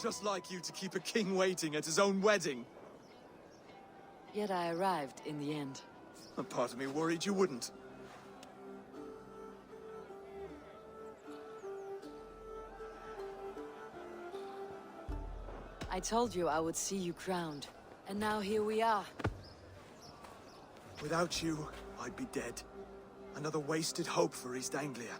Just like you to keep a king waiting at his own wedding. Yet I arrived in the end. A part of me worried you wouldn't. I told you I would see you crowned. And now here we are. Without you, I'd be dead. Another wasted hope for East Anglia.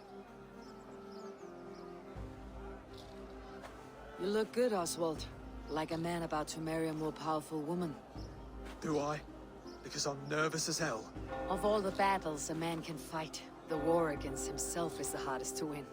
You look good, Oswald. Like a man about to marry a more powerful woman. Do I? Because I'm nervous as hell. Of all the battles a man can fight, the war against himself is the hardest to win.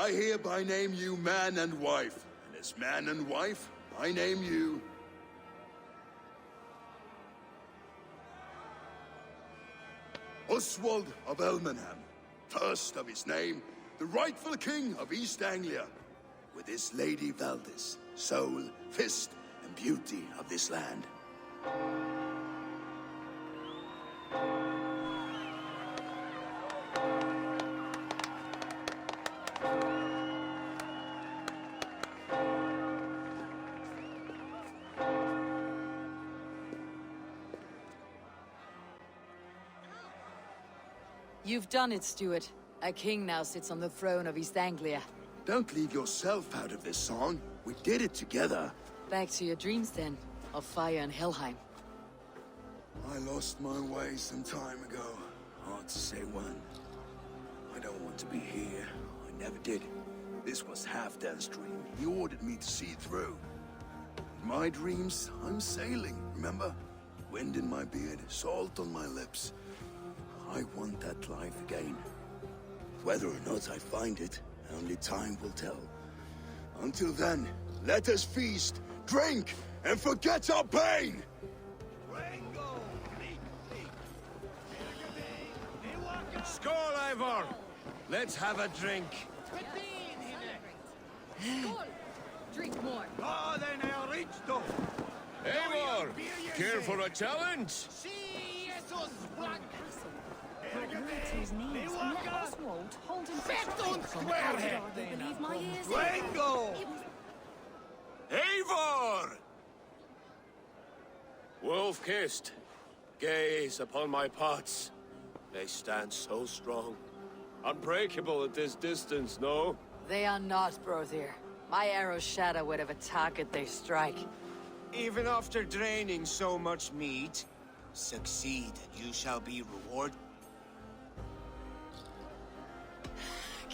I hereby name you man and wife, and as man and wife, I name you... Oswald of Elmenham, first of his name, the rightful king of East Anglia, with this Lady Valdis, soul, fist, and beauty of this land. You've done it, Stuart. A king now sits on the throne of East Anglia. Don't leave yourself out of this song. We did it together. Back to your dreams then, of fire and Helheim. I lost my way some time ago. Hard to say when. I don't want to be here. I never did. This was Halfdan's dream. He ordered me to see it through. In my dreams, I'm sailing, remember? Wind in my beard, salt on my lips. I want that life again. Whether or not I find it, only time will tell. Until then, let us feast, drink, and forget our pain! Skål, Ivor! Let's have a drink. Skål! Drink more. Eivor, care for a challenge? Brought word to his knees and let Oswald hold him for trial. I would hardly believe my ears. Eivor! Wolf-kissed, gaze upon my pots. They stand so strong. Unbreakable at this distance, no? They are not, Brother. My arrows shatter whatever target they strike. Even after draining so much meat, succeed and you shall be rewarded.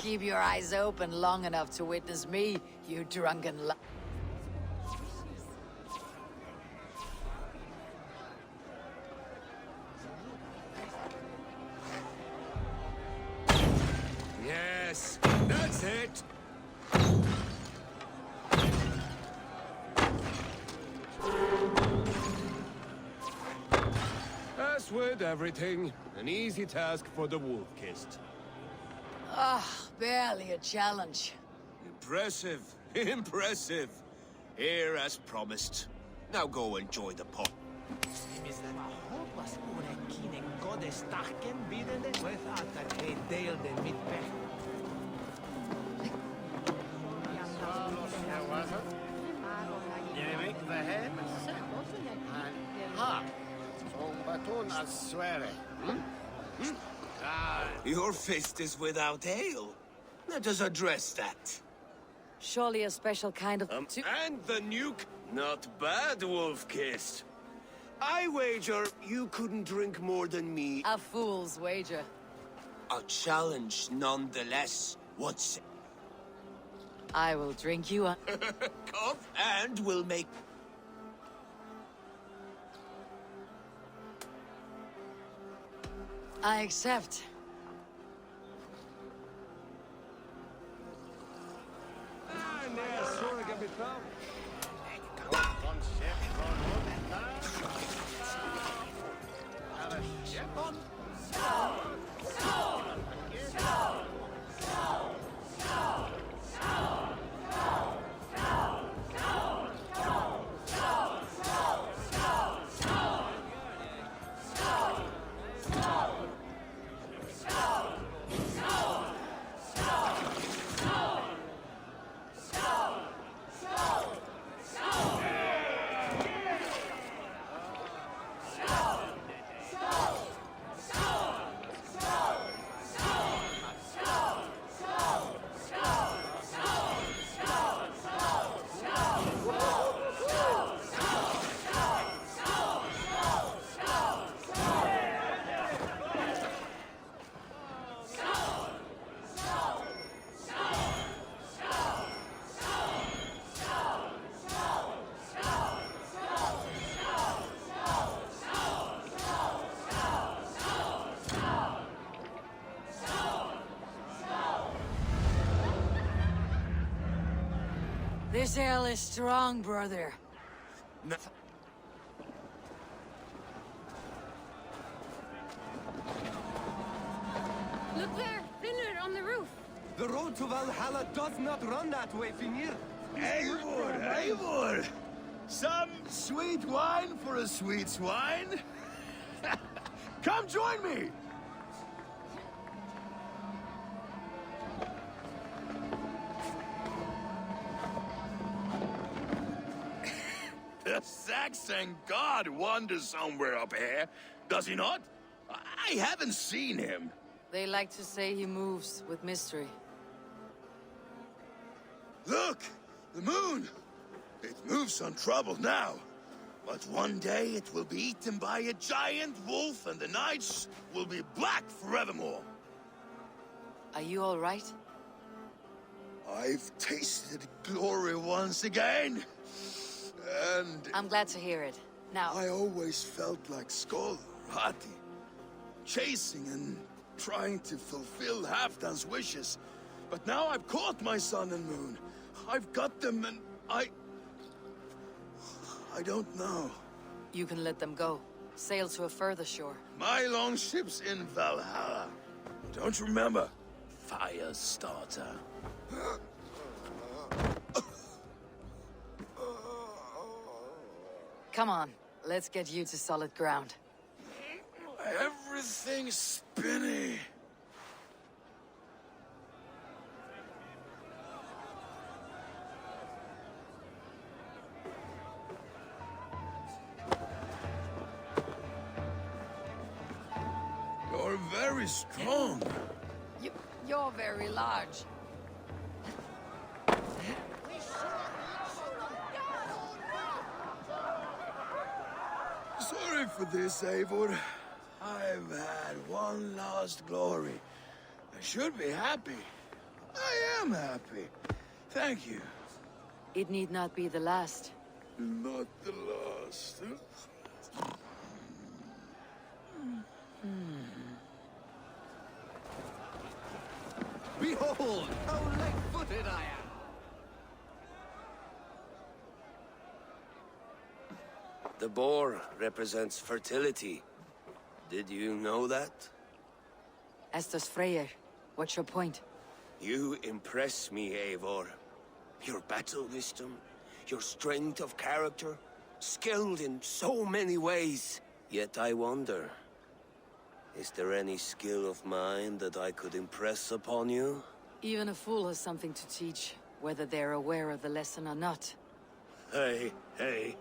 Keep your eyes open long enough to witness me, you drunken Yes, that's it. As with everything, an easy task for the wolf-kissed. Ah, barely a challenge. Impressive. Impressive. Here as promised. Now go enjoy the pot. Your fist is without ale. Let us address that. Surely a special kind of... And the nuke? Not bad, wolf-kissed. I wager you couldn't drink more than me. A fool's wager. A challenge nonetheless. What's it? I will drink you a... Come and we'll make... I accept. This ale is strong, brother. Look there, Finner on the roof. The road to Valhalla does not run that way, Finnir. Eivor, Eivor! Some sweet wine for a sweet swine? Come join me! The Saxon god wanders somewhere up here, does he not? I haven't seen him. They like to say he moves with mystery. Look! The moon! It moves untroubled now. But one day it will be eaten by a giant wolf and the nights will be black forevermore. Are you all right? I've tasted glory once again. And I'm glad to hear it. Now, I always felt like Skoll, Rati, chasing and trying to fulfill Halfdan's wishes. But now I've caught my sun and moon. I've got them and I don't know. you can let them go. Sail to a further shore. My longship's in Valhalla. Don't you remember? Firestarter. Come on, let's get you to solid ground. Everything's spinny. You're very strong. You're very large. Sorry for this, Eivor. I've had one last glory. I should be happy. I am happy. Thank you. It need not be the last. Not the last. Behold, how light-footed I am! The boar represents fertility. Did you know that? As does Freyr. What's your point? You impress me, Eivor. Your battle wisdom, your strength of character, skilled in so many ways. Yet I wonder, is there any skill of mine that I could impress upon you? Even a fool has something to teach, whether they're aware of the lesson or not. Hey, hey.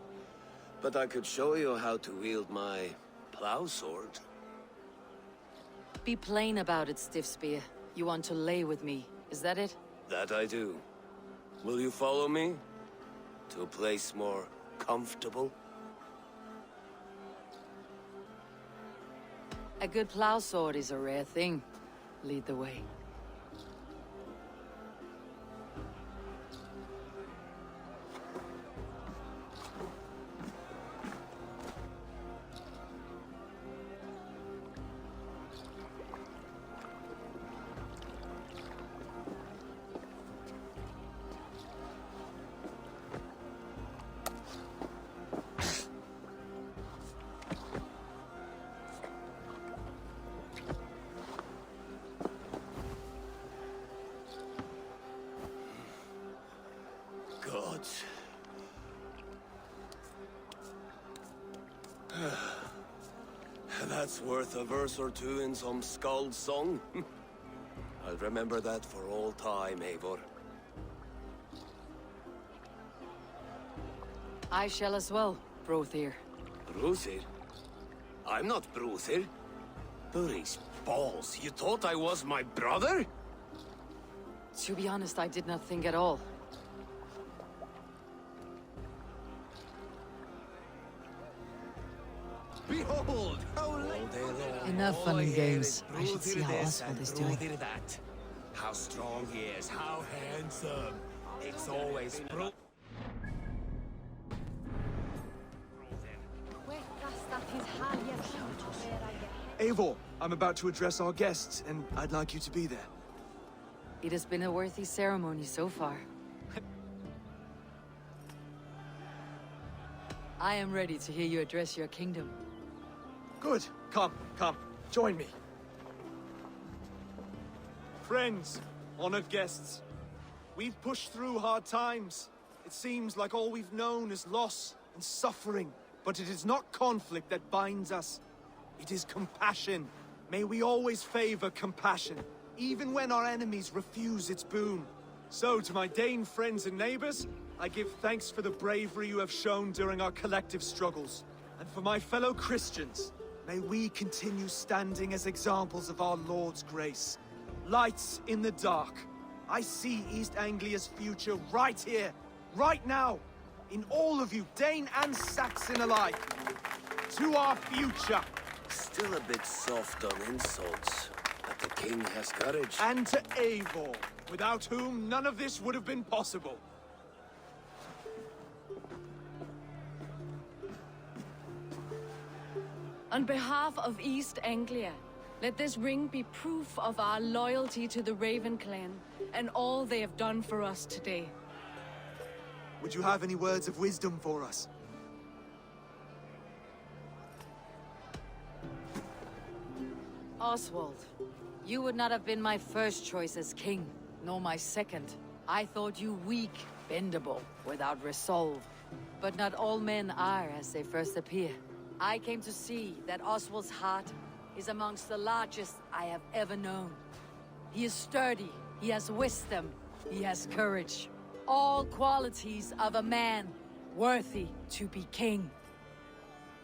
But I could show you how to wield my plow sword. Be plain about it, Stiffspear. You want to lay with me, is that it? That I do. Will you follow me? To a place more comfortable? A good plow sword is a rare thing. Lead the way. God. That's worth a verse or two in some skald song. I'll remember that for all time, Eivor. I shall as well, Brothir. Bruthir? I'm not Bruthir. Booty's balls, you thought I was my brother? To be honest, I did not think at all. Behold, how light... Enough fun and games. I should see how Oswald is doing. That. How strong he is, how handsome. It's always Eivor, I'm about to address our guests, and I'd like you to be there. It has been a worthy ceremony so far. I am ready to hear you address your kingdom. Good. Come, come. Join me. Friends, honored guests. We've pushed through hard times. It seems like all we've known is loss and suffering. But it is not conflict that binds us. It is compassion. May we always favor compassion, even when our enemies refuse its boon. So, to my Dane friends and neighbors, I give thanks for the bravery you have shown during our collective struggles. And for my fellow Christians, may we continue standing as examples of our Lord's grace. Lights in the dark. I see East Anglia's future right here, right now. In all of you, Dane and Saxon alike. To our future. Still a bit soft on insults, but the king has courage. And to Eivor, without whom none of this would have been possible. On behalf of East Anglia, let this ring be proof of our loyalty to the Raven clan and all they have done for us today. Would you have any words of wisdom for us? Oswald, you would not have been my first choice as king, nor my second. I thought you weak, bendable, without resolve. But not all men are as they first appear. I came to see that Oswald's heart is amongst the largest I have ever known. He is sturdy, he has wisdom, he has courage. All qualities of a man worthy to be king.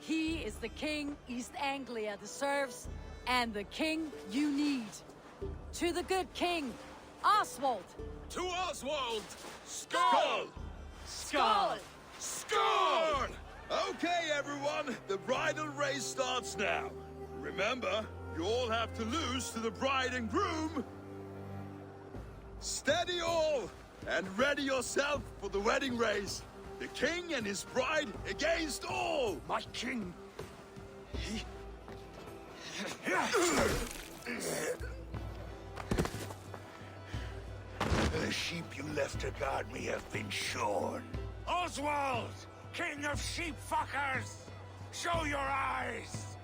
He is the king East Anglia deserves, and the king you need. To the good king, Oswald! To Oswald! Skull! Skull! Skull! Okay, everyone, the bridal race starts now. Remember, you all have to lose to the bride and groom. Steady all, and ready yourself for the wedding race. The king and his bride against all. My king! The sheep you left to guard me have been shorn. Oswald! King of sheep fuckers! Show your eyes!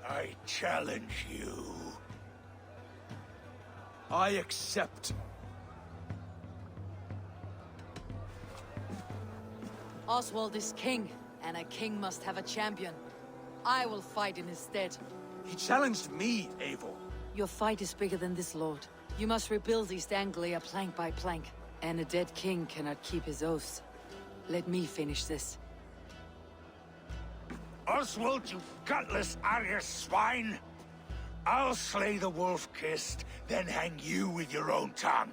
I challenge you. I accept. Oswald is king, and a king must have a champion. I will fight in his stead. He challenged me, Eivor. Your fight is bigger than this, Lord. You must rebuild East Anglia plank by plank, and a dead king cannot keep his oaths. Let me finish this. Oswald, you gutless Arya swine! I'll slay the wolf-kissed, then hang you with your own tongue.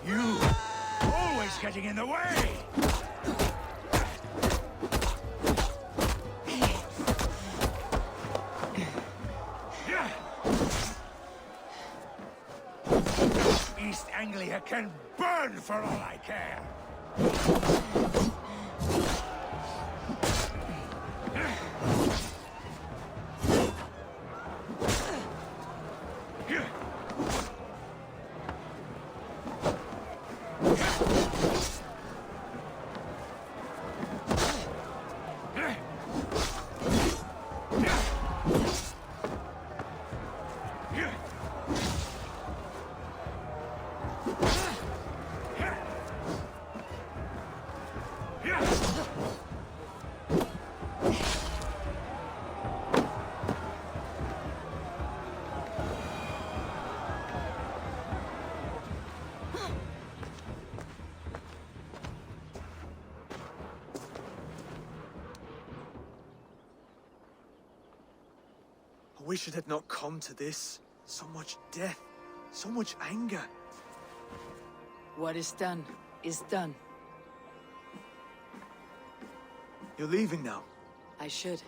You! Always getting in the way! East Anglia can burn for all I care! I wish it had not come to this. So much death, so much anger. What is done, is done. You're leaving now. I should.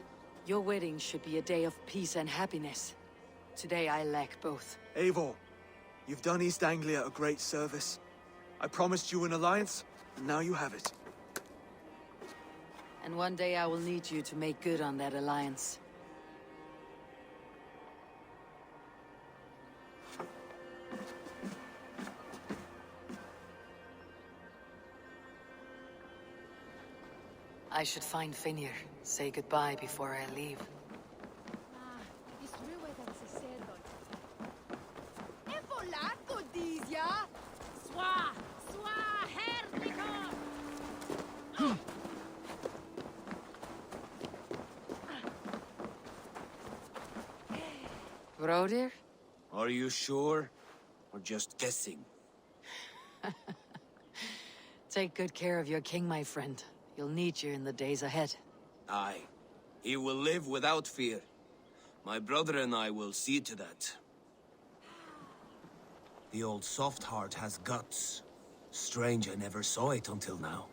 Your wedding should be a day of peace and happiness. Today I lack both. Eivor, you've done East Anglia a great service. I promised you an alliance, and now you have it. And one day I will need you to make good on that alliance. I should find Finir. Say goodbye before I leave. Brodir? Are you sure? Or just guessing? Take good care of your king, my friend. You'll need you in the days ahead. Aye. He will live without fear. My brother and I will see to that. The old soft heart has guts. Strange I never saw it until now.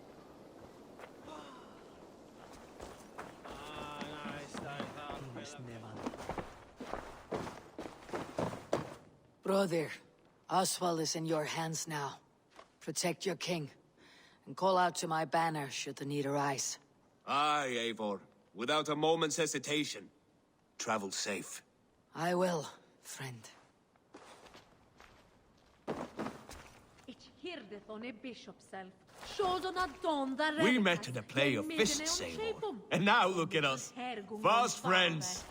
Brother, Oswald is in your hands now. Protect your king, and call out to my banner should the need arise. Aye, Eivor. Without a moment's hesitation. Travel safe. I will, friend. We met at a play of fists, Eivor. And now look at us. Fast friends.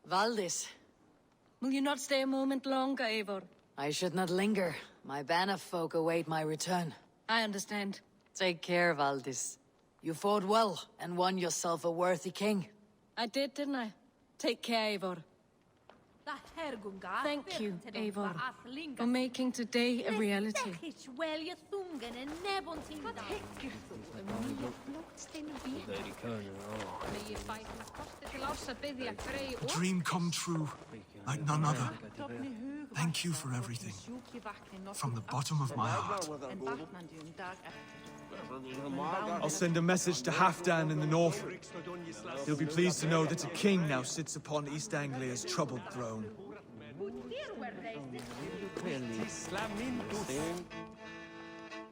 Valdis. Will you not stay a moment longer, Eivor? I should not linger. My banner folk await my return. I understand. Take care, Valdis. You fought well, and won yourself a worthy king. I did, didn't I? Take care, Eivor. Thank you, Eivor, for making today a reality. A dream come true. like none other. Thank you for everything. From the bottom of my heart. I'll send a message to Halfdan in the north. He'll be pleased to know that a king now sits upon East Anglia's troubled throne.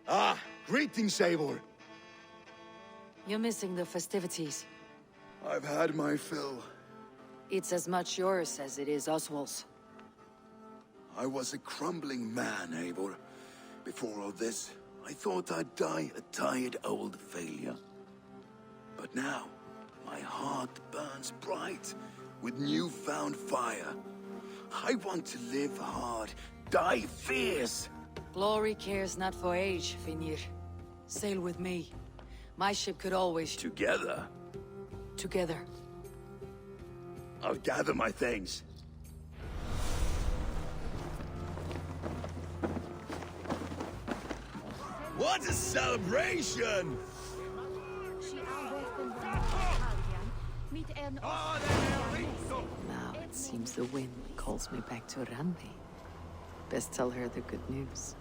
Ah, greetings, Eivor. You're missing the festivities. I've had my fill. It's as much yours as it is Oswald's. I was a crumbling man, Eivor. Before all this, I thought I'd die a tired old failure. But now, my heart burns bright with newfound fire. I want to live hard, die fierce. Glory cares not for age, Finnir. Sail with me. My ship could always... Together? Together. I'll gather my things. What a celebration! Now it seems the wind calls me back to Randi. Best tell her the good news.